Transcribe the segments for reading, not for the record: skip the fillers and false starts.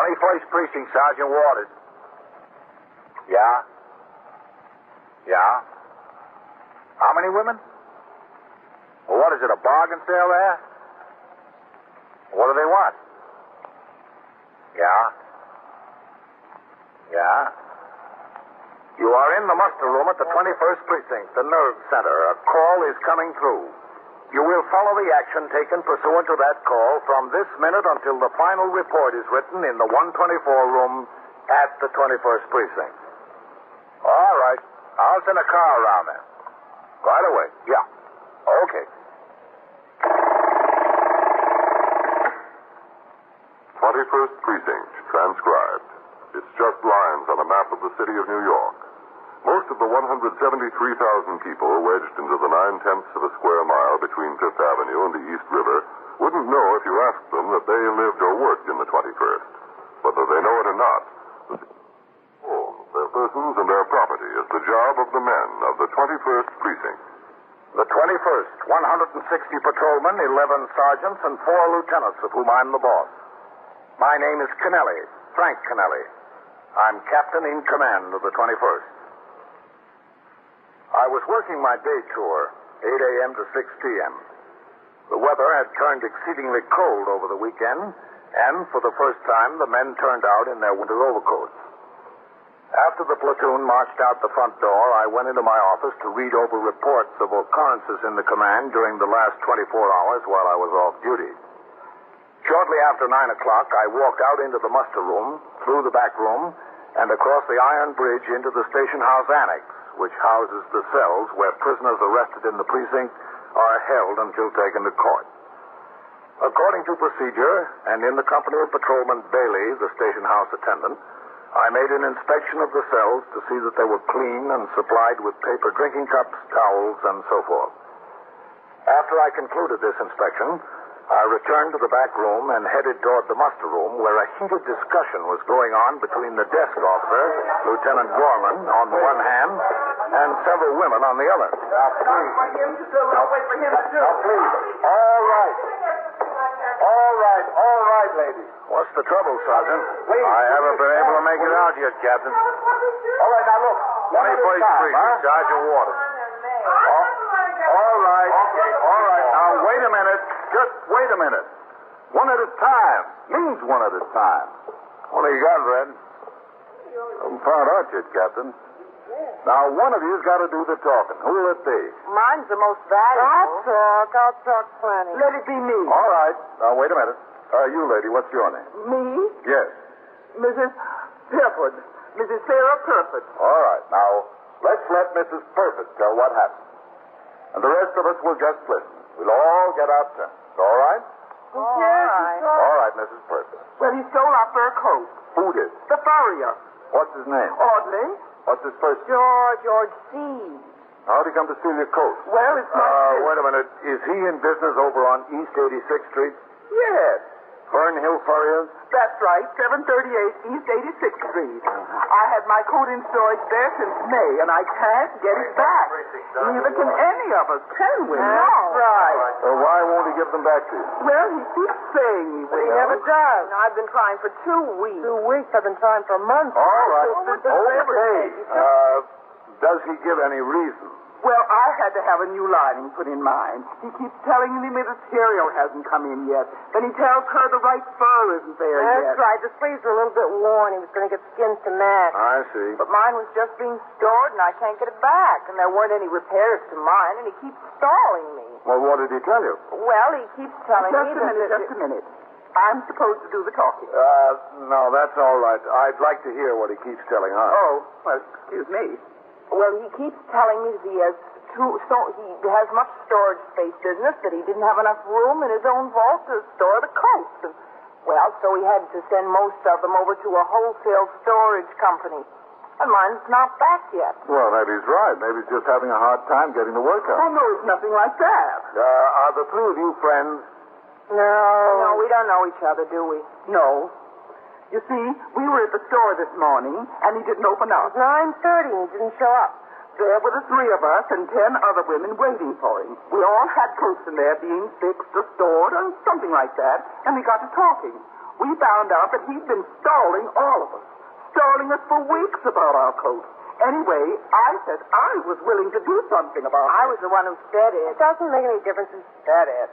21st Precinct, Sergeant Waters. Yeah? Yeah? How many women? Well, what is it, a bargain sale there? What do they want? Yeah? Yeah? You are in the muster room at the 21st Precinct, the nerve center. A call is coming through. You will follow the action taken pursuant to that call from this minute until the final report is written in the 124 room at the 21st Precinct. All right. I'll send a car around there. Right away. Yeah. Okay. 21st Precinct, transcribed. It's just lines on a map of the city of New York. Most of the 173,000 people wedged into the 9/10 of a square mile between Fifth Avenue and the East River wouldn't know if you asked them that they lived or worked in the 21st. Whether they know it or not, their persons and their property is the job of the men of the 21st Precinct. The 21st, 160 patrolmen, 11 sergeants, and 4 lieutenants, of whom I'm the boss. My name is Kennelly, Frank Kennelly. I'm captain in command of the 21st. I was working my day tour, 8 a.m. to 6 p.m. The weather had turned exceedingly cold over the weekend, and for the first time, the men turned out in their winter overcoats. After the platoon marched out the front door, I went into my office to read over reports of occurrences in the command during the last 24 hours while I was off duty. Shortly after 9 o'clock, I walked out into the muster room, through the back room, and across the iron bridge into the station house annex, which houses the cells where prisoners arrested in the precinct are held until taken to court. According to procedure, and in the company of Patrolman Bailey, the station house attendant, I made an inspection of the cells to see that they were clean and supplied with paper drinking cups, towels, and so forth. After I concluded this inspection, I returned to the back room and headed toward the muster room where a heated discussion was going on between the desk officer, Lieutenant Gorman, on the one hand, and several women on the other. Now, please. All right, ladies. What's the trouble, Sergeant? Please. I haven't been able to make it out yet, Captain. All right, now look. 21st Precinct, Sergeant Waters. All right. Now, wait a minute. Just wait a minute. One at a time. Means one at a time. What do you got, Red? Haven't found out yet, Captain. Now, one of you's got to do the talking. Who will it be? Mine's the most valuable. I'll talk plenty. Let it be me. All right. Now, wait a minute. You lady, what's your name? Me? Yes. Mrs. Perford. Mrs. Sarah Perford. All right. Now, let's let Mrs. Perfect tell what happened. And the rest of us will just listen. We'll all get our turns. All right? All right. All right, Mrs. Perfect. Well, he stole our fur coat. Who did? The furrier. What's his name? Audley. What's his first name? George C. How'd he come to steal your coat? Well, it's my... Wait a minute. Is he in business over on East 86th Street? Yes. Fern Hill Furriers? That's right. 738 East 86th Street. I had my coat in storage there since May, and I can't get it back. Neither can any of us, can we? That's right. Why won't he give them back to you? Well, he keeps saying he will. He never does. I've been trying for 2 weeks. 2 weeks? I've been trying for months. All right. Okay. Does he give any reason? Well, I had to have a new lining put in mine. He keeps telling me the material hasn't come in yet. Then he tells her the right fur isn't there yet. That's right. The sleeves were a little bit worn. He was going to get skins to match. I see. But mine was just being stored, and I can't get it back. And there weren't any repairs to mine, and he keeps stalling me. Well, what did he tell you? Well, he keeps telling me Just a minute. I'm supposed to do the talking. No, that's all right. I'd like to hear what he keeps telling us. Oh, well, excuse me. Well, he keeps telling me that he has much storage space business, that he didn't have enough room in his own vault to store the coats. So he had to send most of them over to a wholesale storage company. And mine's not back yet. Well, maybe he's right. Maybe he's just having a hard time getting the work out. Oh, no, it's nothing like that. Are the three of you friends? No, we don't know each other, do we? No. You see, we were at the store this morning, and he didn't open up. It was 9:30 and he didn't show up. There were the 3 of us and 10 other women waiting for him. We all had coats in there being fixed or stored or something like that, and we got to talking. We found out that he'd been stalling all of us. Stalling us for weeks about our coats. Anyway, I said I was willing to do something about it. I was the one who said it. It doesn't make any difference who said it.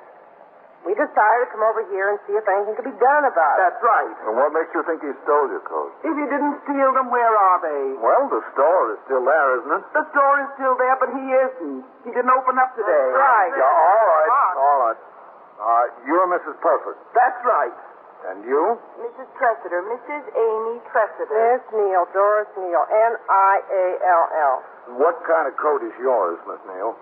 We decided to come over here and see if anything could be done about it. That's right. And what makes you think he stole your coat? If he didn't steal them, where are they? Well, the store is still there, isn't it? The store is still there, but he isn't. He didn't open up today. That's right. Yeah, all right. You're Mrs. Perfect. That's right. And you? Mrs. Tressiter, Mrs. Amy Tressiter. Miss Neal, Doris Neal, Niall. What kind of coat is yours, Miss Neal?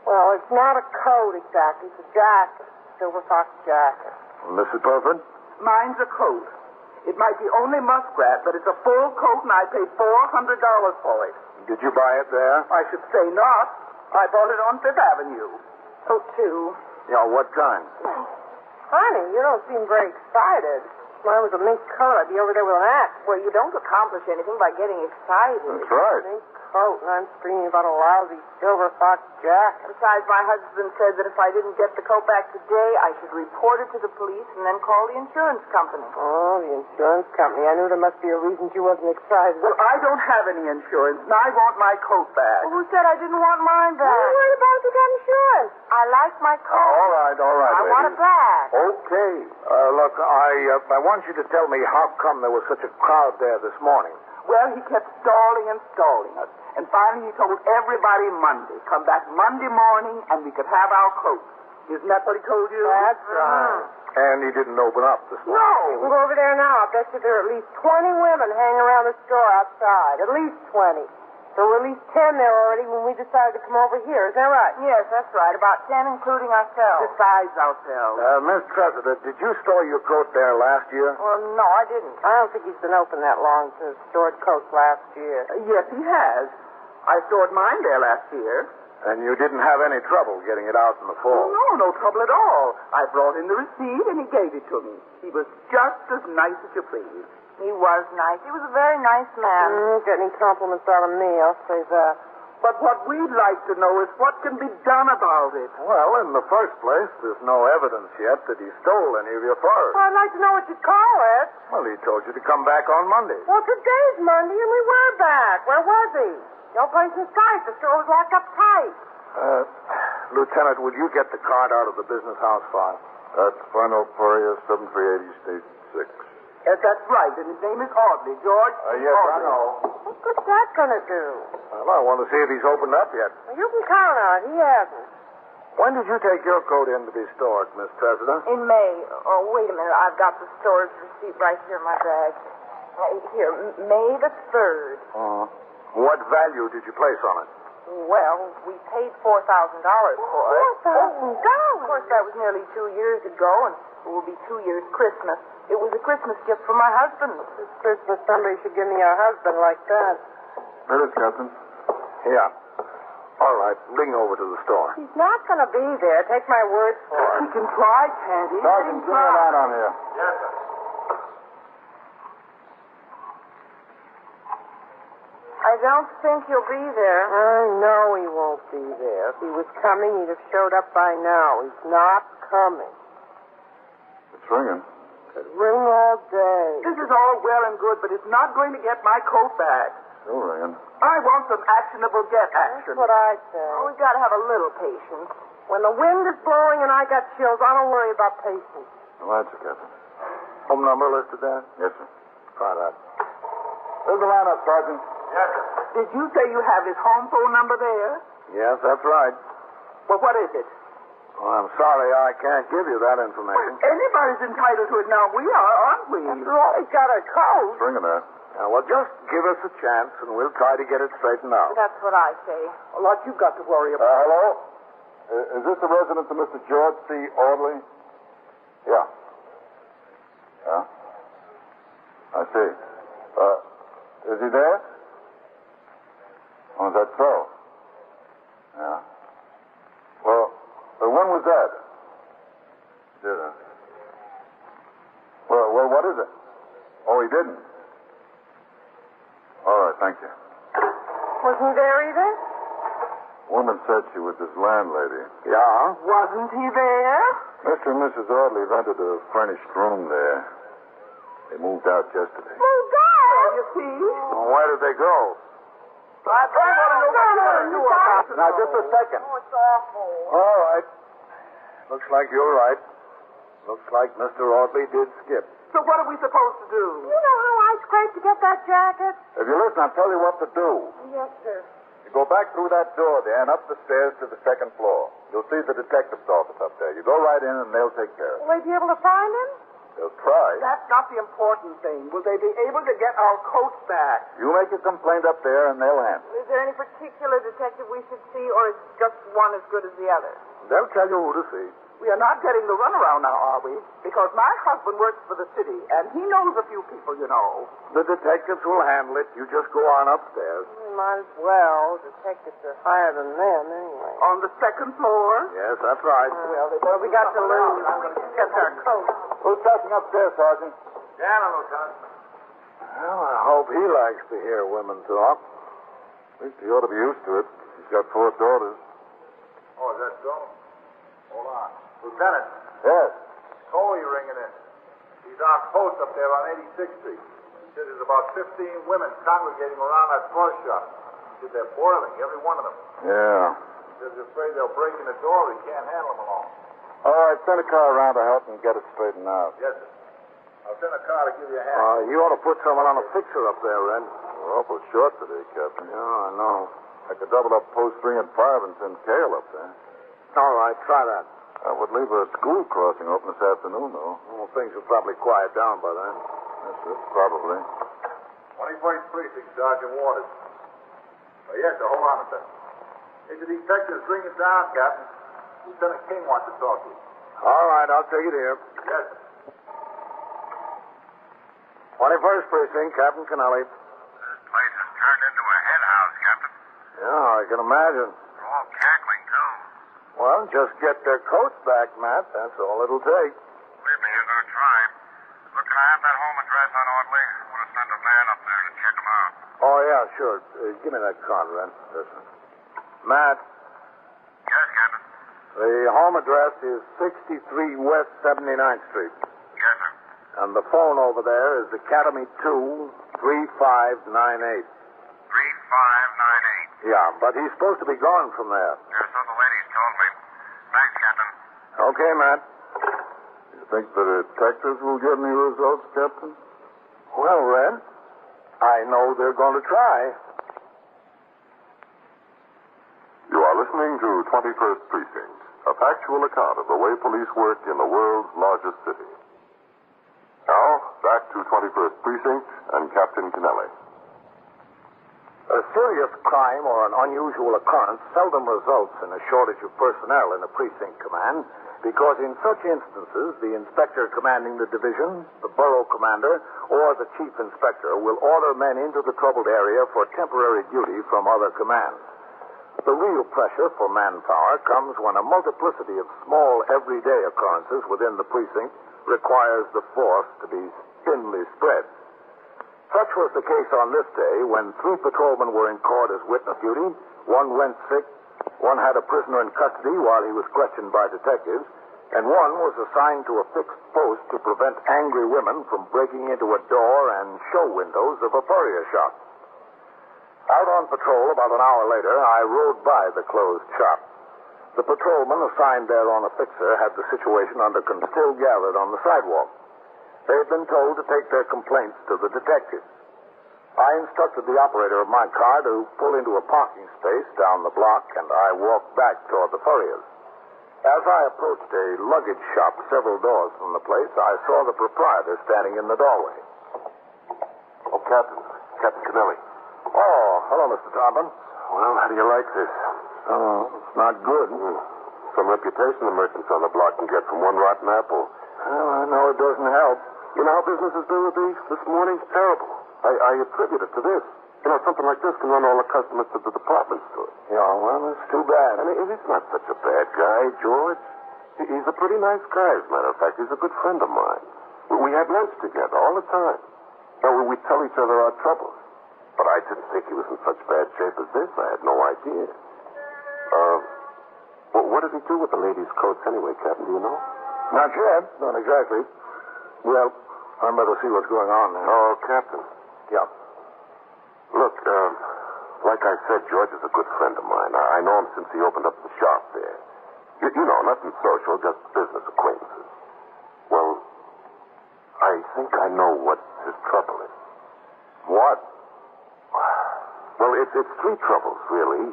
Well, it's not a coat exactly. It's a jacket. Silver fox jacket. Mrs. Perfect? Mine's a coat. It might be only muskrat, but it's a full coat, and I paid $400 for it. Did you buy it there? I should say not. I bought it on Fifth Avenue. Oh, two. Yeah, what kind? Honey, you don't seem very excited. If mine was a mink coat, I'd be over there with an axe. Well, you don't accomplish anything by getting excited. That's right. Mink coat, and I'm screaming about a lousy silver fox jacket. Besides, my husband said that if I didn't get the coat back today, I should report it to the police and then call the insurance company. Oh, the insurance company. I knew there must be a reason she wasn't excited. Well, I don't have any insurance, and I want my coat back. Well, who said I didn't want mine back? What are you worried about if you got insurance? I like my coat. All right, I want it back. Okay. Look, I want you to tell me how come there was such a crowd there this morning. Well, he kept stalling and stalling us. And finally he told everybody Monday. Come back Monday morning and we could have our coats. Isn't that what he told you? That's right. And he didn't open up this morning. You can go over there now. I bet you there are at least 20 women hanging around the store outside. At least 20. There were at least 10 there already when we decided to come over here. Is that right? Yes, that's right. About 10, including ourselves. Besides ourselves. Miss Tressiter, did you store your coat there last year? Well, no, I didn't. I don't think he's been open that long since stored coats last year. Yes, he has. I stored mine there last year. And you didn't have any trouble getting it out in the fall? No trouble at all. I brought in the receipt and he gave it to me. He was just as nice as you please. He was nice. He was a very nice man. Get any compliments out of me, I'll say that. But what we'd like to know is what can be done about it. Well, in the first place, there's no evidence yet that he stole any of your furs. Well, I'd like to know what you call it. Well, he told you to come back on Monday. Well, today's Monday and we were back. Where was he? No place in sight. The store was locked up tight. Lieutenant, would you get the card out of the business house file? That's final Fourier, 7380 State 6. Yes, that's right. And his name is Audley. George Yes, I Audley. know. What's that going to do? Well, I want to see if he's opened up yet. Well, you can count on it. He hasn't. When did you take your coat in to be stored, Miss Tressiter? In May. Oh, wait a minute. I've got the store's receipt right here in my bag. Here, May the 3rd. What value did you place on it? Well, we paid $4,000 for it. $4,000? Of course, that was nearly 2 years ago, and it will be 2 years Christmas. It was a Christmas gift for my husband. This Christmas, somebody should give me a husband like that. There it is, Captain. Yeah. All right, bring over to the store. He's not going to be there. Take my word for He it. can try, can't he? Sergeant, bring it out on here. Yes, sir. I don't think he'll be there. I know he won't be there. If he was coming, he'd have showed up by now. He's not coming. It's ringing. Could ring all day. This is all well and good, but it's not going to get my coat back. Still ringing. I want some actionable get action. That's what I say. Oh, we've got to have a little patience. When the wind is blowing and I got chills, I don't worry about patience. No answer, Captain. Home number listed there? Yes, sir. Try that. There's the lineup, Sergeant. Yes, sir. Did you say you have his home phone number there? Yes, that's right. Well, what is it? Well, I'm sorry I can't give you that information. Anybody's entitled to it now. We are, aren't we? After all, he's got a coat. It's ringing there. Well, just give us a chance, and we'll try to get it straightened out. That's what I say. A lot you've got to worry about. Hello? Is this the residence of Mr. George C. Audley? Yeah. Yeah? I see. Is he there? Oh, is that so? Yeah. Well, when was that? Did I? Well, what is it? Oh, he didn't. All right, thank you. Wasn't he there either? Woman said she was his landlady. Yeah? Wasn't he there? Mr. and Mrs. Audley rented a furnished room there. They moved out yesterday. Moved out? You see? Well, where did they go? I want to know what you're going to do about it. Now, just a second. Oh, it's awful. All right. Looks like you're right. Looks like Mr. Audley did skip. So what are we supposed to do? You know how I scraped to get that jacket? If you listen, I'll tell you what to do. Yes, sir. You go back through that door there and up the stairs to the second floor. You'll see the detective's office up there. You go right in and they'll take care of it. Will they be able to find him? They'll try. That's not the important thing. Will they be able to get our coats back? You make a complaint up there and they'll handle it. Is there any particular detective we should see, or is just one as good as the other? They'll tell you who to see. We are not getting the runaround now, are we? Because my husband works for the city, and he knows a few people, you know. The detectives will handle it. You just go on upstairs. We might as well. Detectives are higher than them, anyway. On the second floor? Yes, that's right. Well, we got to lose. Get our coats. Who's passing upstairs, Sergeant? Jana, Lieutenant. Well, I hope he likes to hear women talk. At least he ought to be used to it. He's got 4 daughters. Oh, is that so? Hold on. Lieutenant, Yes. Coley ringing in. He's on post up there on 86th Street. He says there's about 15 women congregating around that floor shop. He said they're boiling, every one of them. Yeah. He says he's afraid they'll break in the door. He can't handle them alone. All right, send a car around to help and get it straightened out. Yes, sir. I'll send a car to give you a hand. You ought to put someone on a fixer up there, Ren. We're awful short today, Captain. Yeah, I know. I could double up post 3 and 5 and send Cale up there. All right, try that. I would leave a school crossing open this afternoon, though. Well, things will probably quiet down by then. Yes, sir, probably. 21st Precinct, Sergeant Waters. Oh, yes, sir. Hold on a second. Hey, the detectives, bring it down, Captain. Lieutenant King wants to talk to you. All right, I'll take it here. Yes, sir. 21st Precinct, Captain Kennelly. This place has turned into a hen house, Captain. Yeah, I can imagine. They're all cackling, too. Well, just get their coats back, Matt. That's all it'll take. Believe me, you're going to try. Look, can I have that home address on Audley? I want to send a man up there to check him out. Oh, yeah, sure. Give me that card, Ren. Listen. Matt, Yes, Captain. the home address is 63 West 79th Street. Yes, sir. And the phone over there is Academy 2 3598. 3598. Yeah, but he's supposed to be gone from there. Yes, so the ladies told me. Thanks, Captain. Okay, Matt. You think the detectives will get any results, Captain? Well, Ren, I know they're going to try. You are listening to 21st Precinct, a factual account of the way police work in the world's largest city. Now, back to 21st Precinct and Captain Kennelly. A serious crime or an unusual occurrence seldom results in a shortage of personnel in a precinct command because in such instances the inspector commanding the division, the borough commander, or the chief inspector will order men into the troubled area for temporary duty from other commands. The real pressure for manpower comes when a multiplicity of small everyday occurrences within the precinct requires the force to be thinly spread. Such was the case on this day when 3 patrolmen were in court as witness duty, 1 went sick, 1 had a prisoner in custody while he was questioned by detectives, and 1 was assigned to a fixed post to prevent angry women from breaking into a door and show windows of a furrier shop. Out on patrol about an hour later, I rode by the closed shop. The patrolman assigned there on a fixer had the situation under control, still gathered on the sidewalk. They had been told to take their complaints to the detectives. I instructed the operator of my car to pull into a parking space down the block, and I walked back toward the furriers. As I approached a luggage shop several doors from the place, I saw the proprietor standing in the doorway. Oh, Captain Kennelly. Oh, hello, Mr. Thompson. Well, how do you like this? Oh, it's not good. Some reputation the merchants on the block can get from one rotten apple. Well, I know it doesn't help. You know how business has been with me this morning? Terrible. I attribute it to this. You know, something like this can run all the customers to the department store. Yeah, well, it's too bad. And he's not such a bad guy, George. He's a pretty nice guy, as a matter of fact. He's a good friend of mine. We had lunch together all the time. Now, we tell each other our troubles. But I didn't think he was in such bad shape as this. I had no idea. Well, what did he do with the ladies' coats anyway, Captain? Do you know? Not yet. Not exactly. Well, I'd better see what's going on there. Oh, Captain. Yeah. Look, like I said, George is a good friend of mine. I know him since he opened up the shop there. You know, nothing social, just business acquaintances. Well, I think I know what his trouble is. What? Well, it's three troubles, really.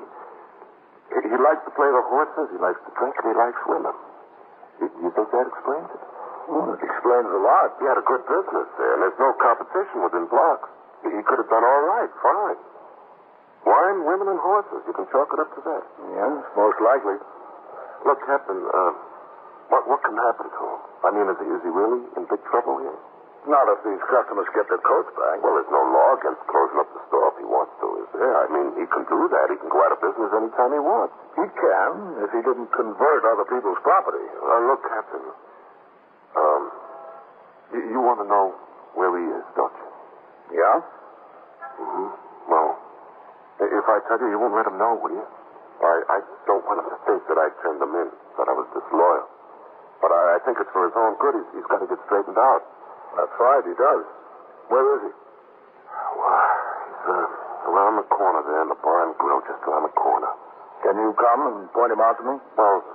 He likes to play the horses, he likes to drink, and he likes women. You think that explains it? Well, it explains a lot. He had a good business there, and there's no competition within blocks. He could have done all right, fine. Wine, women, and horses. You can chalk it up to that. Yes, most likely. Look, Captain, what can happen to him? I mean, is he really in big trouble here? Not if these customers get their coats back. Well, there's no law against closing up the store if he wants to, is there? I mean, he can do that. He can go out of business anytime he wants. He can, if he didn't convert other people's property. Look, Captain, you want to know where he is, don't you? Yeah? Mm-hmm. Well, if I tell you won't let him know, will you? I don't want him to think that I turned him in, that I was disloyal. But I think it's for his own good. He's got to get straightened out. That's right, he does. Where is he? Well, he's around the corner there in the bar and grill, just around the corner. Can you come and point him out to me? Well,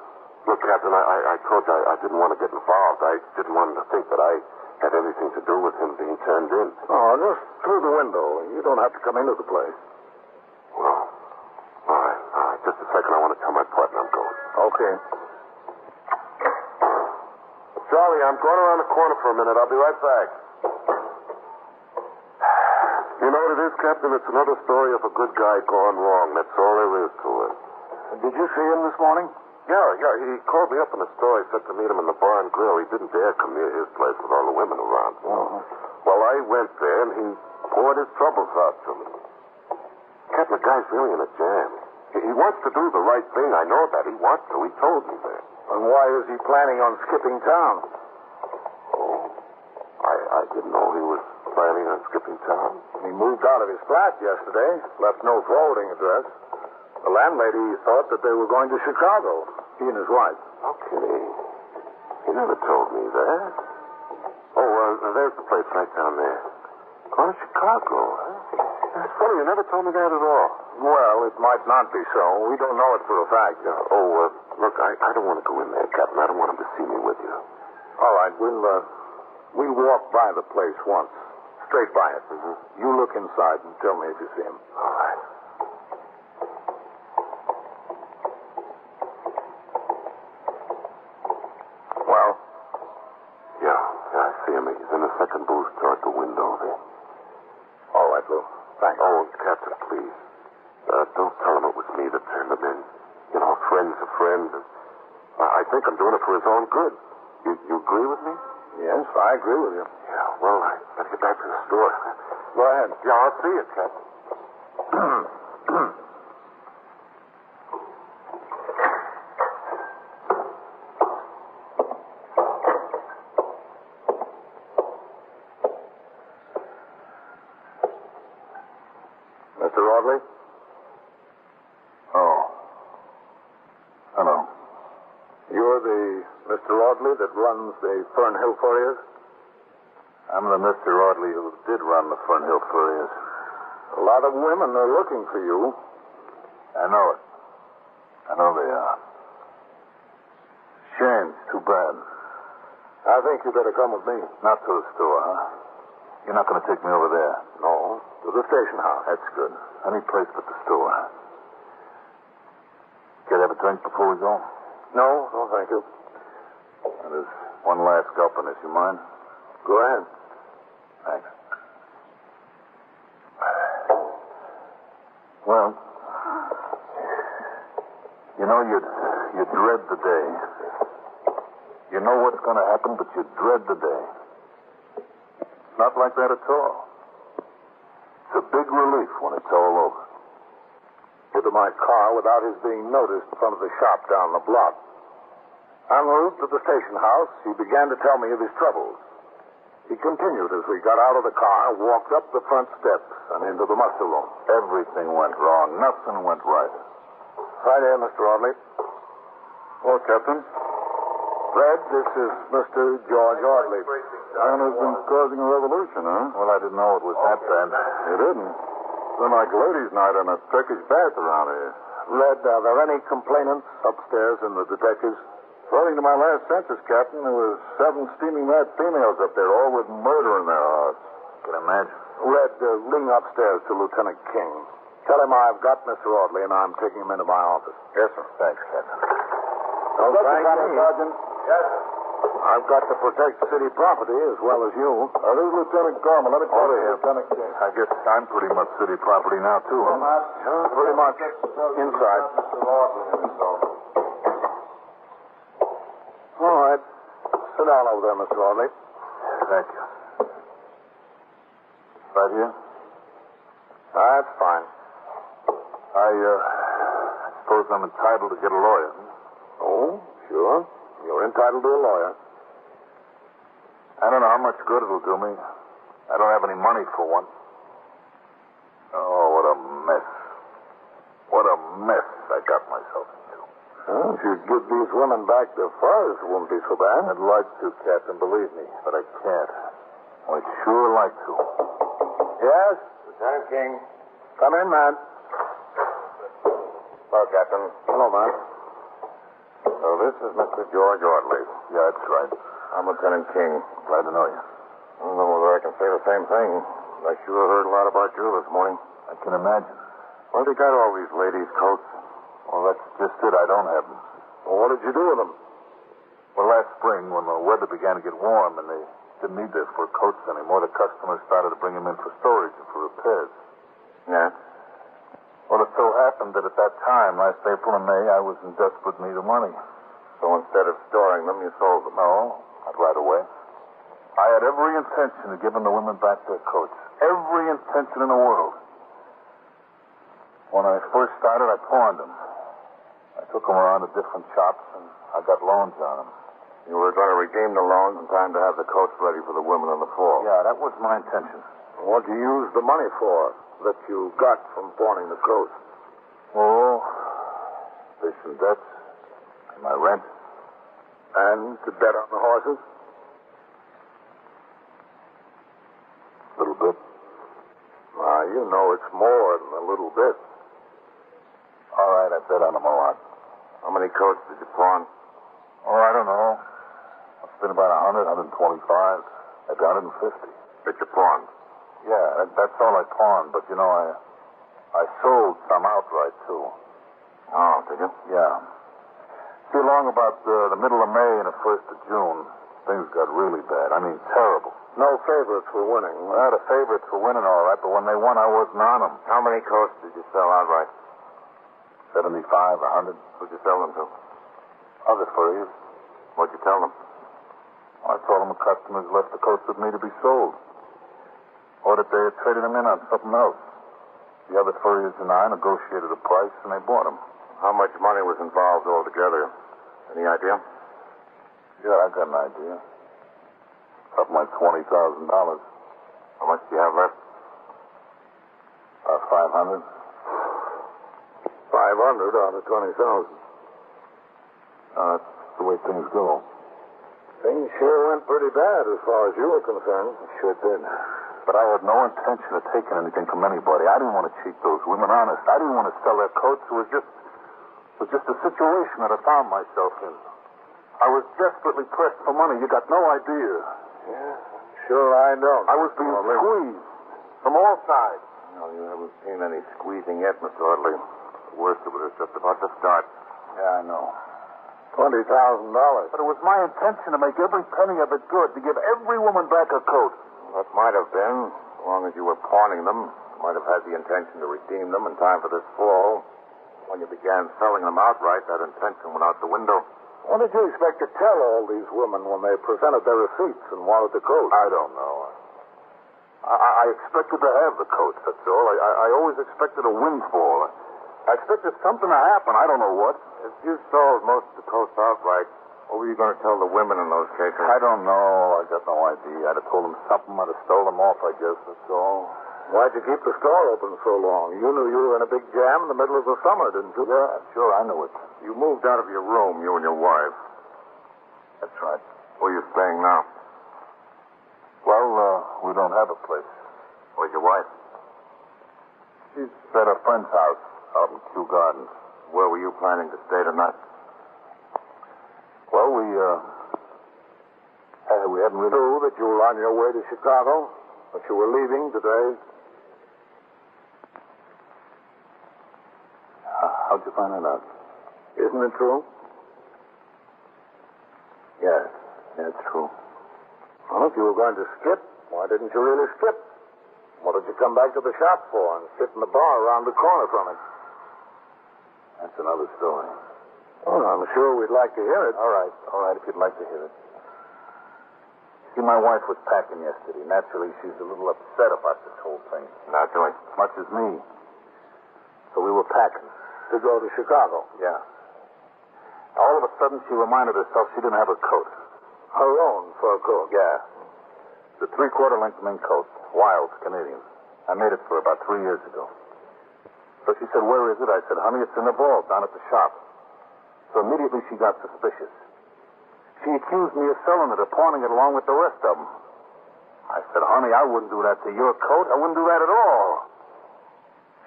look, Captain, I told you I didn't want to get involved. I didn't want him to think that I had anything to do with him being turned in. Oh, just through the window. You don't have to come into the place. Well, all right. Just a second. I want to tell my partner I'm going. Okay. Charlie, I'm going around the corner for a minute. I'll be right back. You know what it is, Captain? It's another story of a good guy gone wrong. That's all there is to it. Did you see him this morning? Yeah. He called me up in the store. He said to meet him in the bar and grill. He didn't dare come near his place with all the women around. Uh-huh. Well, I went there, and he poured his troubles out to me. Captain, the guy's really in a jam. He wants to do the right thing. I know that. He wants to. He told me that. And why is he planning on skipping town? Oh, I didn't know he was planning on skipping town. He moved out of his flat yesterday, left no forwarding address. The landlady thought that they were going to Chicago, he and his wife. Okay. He never told me that. Oh, there's the place right down there. Going to Chicago, huh? That's funny. You never told me that at all. Well, it might not be so. We don't know it for a fact. Look, I don't want to go in there, Captain. I don't want him to see me with you. All right, we'll walk by the place once. Straight by it. Mm-hmm. You look inside and tell me if you see him. All right. Well? Yeah, I see him. He's in the second booth toward the window there. All right, Lou. Thanks. Oh, Captain, please. Don't tell him it was me that turned him in. You know, friend's a friend. I think I'm doing it for his own good. You agree with me? Yes, I agree with you. Yeah, well, I better get back to the store. Go ahead. Yeah, I'll see you, Captain. Mr. Audley? Oh. Hello. You're the Mr. Audley that runs the Fernhill Furriers? I'm the Mr. Audley who did run the Fernhill Furriers. A lot of women are looking for you. I know it. I know they are. Shame. It's too bad. I think you better come with me. Not to the store, huh? You're not going to take me over there? No, to the station house. That's good. Any place but the store. Care to have a drink before we go? No, thank you. Now, there's one last gulp in this. You mind? Go ahead. Thanks. Well, you know, you dread the day. You know what's going to happen, but you dread the day. Not like that at all. It's a big relief when it's all over. Into my car without his being noticed in front of the shop down the block. En route to the station house, he began to tell me of his troubles. He continued as we got out of the car, walked up the front steps and into the muster room. Everything went wrong. Nothing went right. Right here, Mr. Audley. Oh, Captain. Fred, this is Mr. George Audley. Man has been causing a revolution, huh? Well, I didn't know it was that bad. You didn't? It's been like ladies' night in a Turkish bath around here. Red, are there any complainants upstairs in the detectives? According to my last census, Captain, there was 7 steaming mad females up there, all with murder in their hearts. Can imagine. Red, ring upstairs to Lieutenant King. Tell him I've got Mr. Audley and I'm taking him into my office. Yes, sir. Thanks, Captain. No, thank you, Sergeant. Yes, sir. I've got to protect city property as well as you. This is Lieutenant Gorman. Let me call Over you, here. Lieutenant King. I guess I'm pretty much city property now, too, huh? Yeah, pretty much. Inside. All right. Sit down over there, Mr. Audley. Thank you. Right here? That's fine. I suppose I'm entitled to get a lawyer. Oh, sure. You're entitled to a lawyer. I don't know how much good it'll do me. I don't have any money for one. Oh, what a mess. What a mess I got myself into. Well, if you'd give these women back their furs, it wouldn't be so bad. I'd like to, Captain, believe me, but I can't. I'd sure like to. Yes? Lieutenant King. Come in, man. Hello, Captain. Hello, man. So this is Mr. George Audley. Yeah, that's right. I'm Lieutenant King. Glad to know you. I don't know whether I can say the same thing. I sure heard a lot about you this morning. I can imagine. Where have you got all these ladies' coats? Well, that's just it. I don't have them. Well, what did you do with them? Well, last spring, when the weather began to get warm and they didn't need their fur coats anymore, the customers started to bring them in for storage and for repairs. Yeah? Well, it so happened that at that time, last April and May, I was in desperate need of money. So instead of storing them, you sold them? No, not right away. I had every intention of giving the women back their coats. Every intention in the world. When I first started, I pawned them. I took them around to different shops, and I got loans on them. You were going to redeem the loans in time to have the coats ready for the women in the fall? Yeah, that was my intention. What'd you use the money for that you got from pawning the coats? Oh, fish and debts, and my rent. And to bet on the horses? A little bit. You know it's more than a little bit. All right, I bet on them a lot. How many coats did you pawn? Oh, I don't know. It's been about 100, 125, maybe 150. That you pawned? Yeah, that's all I pawned, but, you know, I sold some outright, too. Oh, did you? Yeah. See, along about the middle of May and the 1st of June, things got really bad. I mean, terrible. No favorites for winning. Well, the favorites were winning all right, but when they won, I wasn't on them. How many coats did you sell outright? 75, 100. Who'd you sell them to? Other furriers. What'd you tell them? I told them the customers left the coats with me to be sold. Or that they had traded them in on something else. The other furriers and I negotiated a price, and they bought them. How much money was involved altogether? Any idea? Yeah, I got an idea. Something like $20,000. How much do you have left? About 500. 500 out of 20,000. That's the way things go. Things sure went pretty bad as far as you were concerned. Sure did. But I had no intention of taking anything from anybody. I didn't want to cheat those women, honest. I didn't want to sell their coats. It was just a situation that I found myself in. I was desperately pressed for money. You got no idea. Yeah, sure I don't. I was being squeezed from all sides. No, you haven't seen any squeezing yet, Mr. Audley. The worst of it is just about to start. Yeah, I know. $20,000. But it was my intention to make every penny of it good, to give every woman back her coat. That might have been, as long as you were pawning them. You might have had the intention to redeem them in time for this fall. When you began selling them outright, that intention went out the window. What did you expect to tell all these women when they presented their receipts and wanted the coat? I don't know. I expected to have the coats, that's all. I always expected a windfall. I expected something to happen. I don't know what. If you sold most of the coats outright, what were you going to tell the women in those cases? I don't know. I got no idea. I'd have told them something. I'd have stole them off, I guess. That's all. Why'd you keep the store open so long? You knew you were in a big jam in the middle of the summer, didn't you? Yeah, sure, I knew it. You moved out of your room, you and your wife. That's right. Where are you staying now? Well, we don't have a place. Where's your wife? She's at a friend's house out in Kew Gardens. Where were you planning to stay tonight? Well, we hadn't really... True that you were on your way to Chicago, but you were leaving today. How'd you find that out? Isn't it true? Yes, it's true. Well, if you were going to skip, why didn't you really skip? What did you come back to the shop for and sit in the bar around the corner from it? That's another story. Well, I'm sure we'd like to hear it. All right, if you'd like to hear it. See, my wife was packing yesterday. Naturally, she's a little upset about this whole thing. Naturally. As much as me. So we were packing. To go to Chicago? Yeah. All of a sudden, she reminded herself she didn't have her coat. Her own fur coat? Yeah. The 3/4 length mink coat. Wild, Canadian. I made it for her about 3 years ago. So she said, "Where is it?" I said, "Honey, it's in the vault down at the shop." So immediately she got suspicious. She accused me of selling it or pawning it along with the rest of them. I said, "Honey, I wouldn't do that to your coat. I wouldn't do that at all."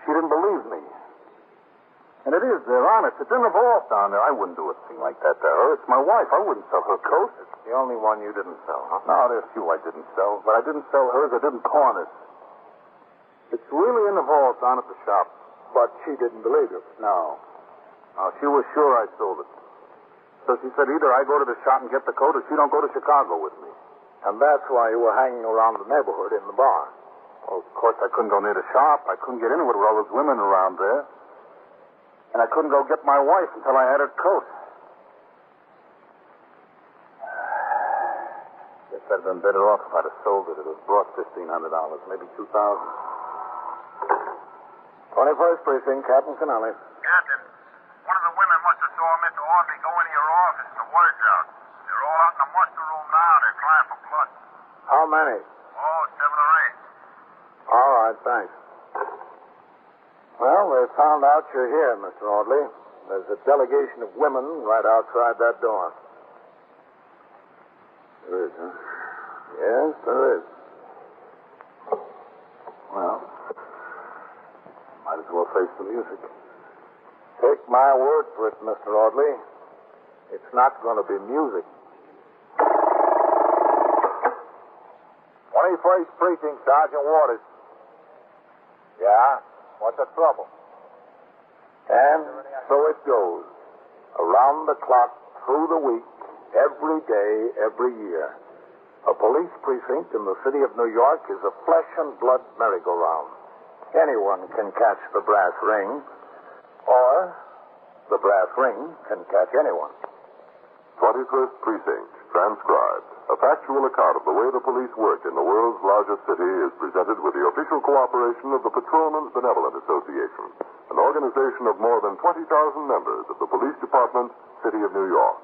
She didn't believe me. And it is, they're honest. It's in the vault down there. I wouldn't do a thing like that to her. It's my wife. I wouldn't sell her coat. It's the only one you didn't sell, huh? No, there's a few I didn't sell. But I didn't sell hers. I didn't pawn it. It's really in the vault down at the shop. But she didn't believe you. No. No, she was sure I sold it. So she said either I go to the shop and get the coat or she don't go to Chicago with me. And that's why you were hanging around the neighborhood in the bar. Well, of course, I couldn't go near the shop. I couldn't get into it with all those women around there. And I couldn't go get my wife until I had her coat. Guess I'd been better off if I'd have sold it. It was brought $1,500, maybe $2,000. 21st Precinct, Captain Kennelly. Captain, one of the women must have saw Mr. Ortega go into your office. The word's out. They're all out in the muster room now. They're crying for blood. How many? Oh, 7 or 8. All right, thanks. Well, they found out you're here, Mr. Audley. There's a delegation of women right outside that door. There is, huh? Yes, there is. Well, might as well face the music. Take my word for it, Mr. Audley. It's not going to be music. 21st Precinct, Sergeant Waters. Yeah? What's the trouble? And so it goes. Around the clock, through the week, every day, every year. A police precinct in the city of New York is a flesh and blood merry-go-round. Anyone can catch the brass ring, or the brass ring can catch anyone. 21st Precinct, transcribed. A factual account of the way the police work in the world's largest city is presented with the official cooperation of the Patrolmen's Benevolent Association, an organization of more than 20,000 members of the Police Department, City of New York.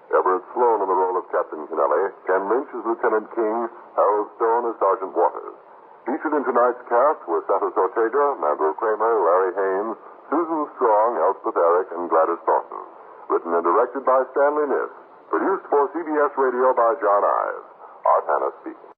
Everett Sloane in the role of Captain Kennelly, Ken Lynch as Lieutenant King, Harold Stone as Sergeant Waters. Featured in tonight's cast were Santos Ortega, Mandel Kramer, Larry Haynes, Susan Strong, Elspeth Eric, and Gladys Thornton. Written and directed by Stanley Niss. Produced for CBS Radio by John Ives. Art Hannah speaking.